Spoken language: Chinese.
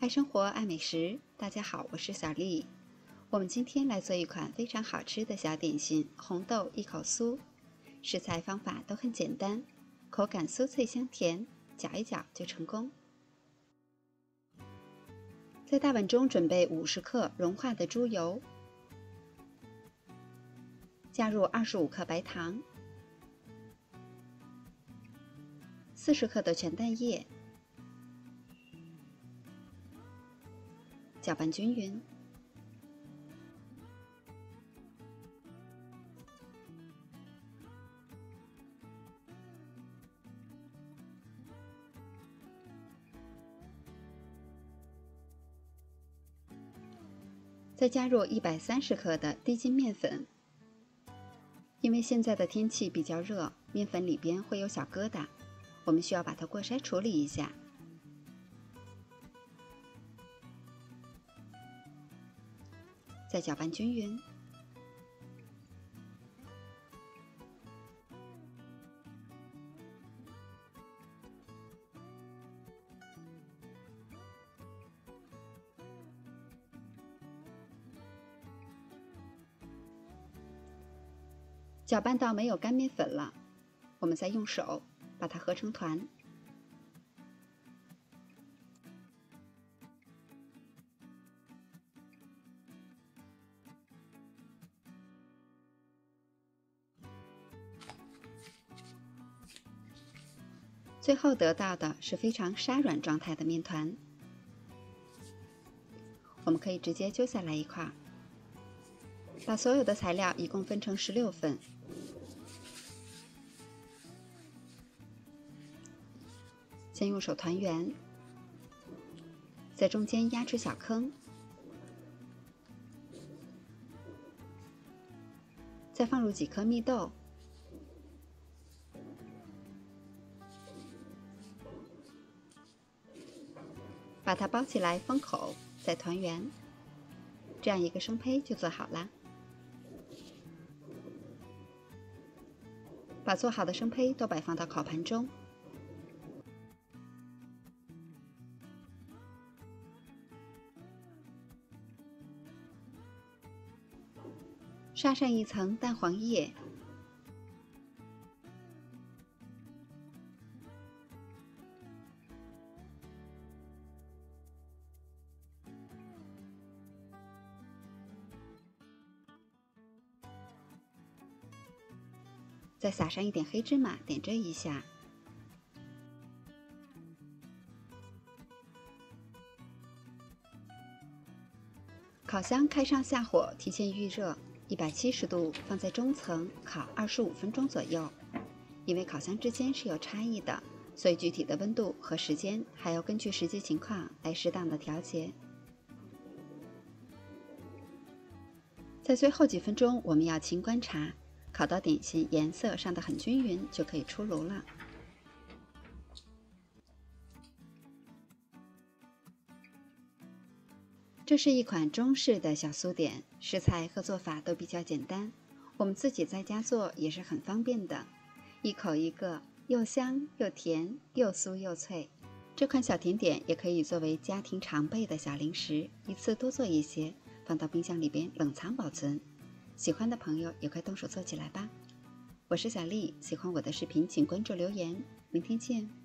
爱生活，爱美食。大家好，我是小丽。我们今天来做一款非常好吃的小点心——红豆一口酥。食材方法都很简单，口感酥脆香甜，搅一搅就成功。在大碗中准备50克融化的猪油，加入25克白糖，40克的全蛋液，搅拌均匀。再加入130克的低筋面粉，因为现在的天气比较热，面粉里边会有小疙瘩，我们需要把它过筛处理一下。再搅拌均匀。搅拌到没有干面粉了，我们再用手把它合成团。最后得到的是非常沙软状态的面团，我们可以直接揪下来一块，把所有的材料一共分成16份。先用手团圆，在中间压出小坑，再放入几颗蜜豆，把它包起来封口，再团圆，这样一个生胚就做好啦。把做好的生胚都摆放到烤盘中。刷上一层蛋黄液，再撒上一点黑芝麻，点缀一下。烤箱开上下火，提前预热，170度放在中层烤25分钟左右。因为烤箱之间是有差异的，所以具体的温度和时间还要根据实际情况来适当的调节。在最后几分钟，我们要勤观察，烤到点心颜色上得很均匀，就可以出炉了。这是一款中式的小酥点，食材和做法都比较简单，我们自己在家做也是很方便的，一口一个，又香又甜，又酥又脆。这款小甜点也可以作为家庭常备的小零食，一次多做一些，放到冰箱里边冷藏保存。喜欢的朋友也快动手做起来吧。我是小丽，喜欢我的视频请关注留言，明天见。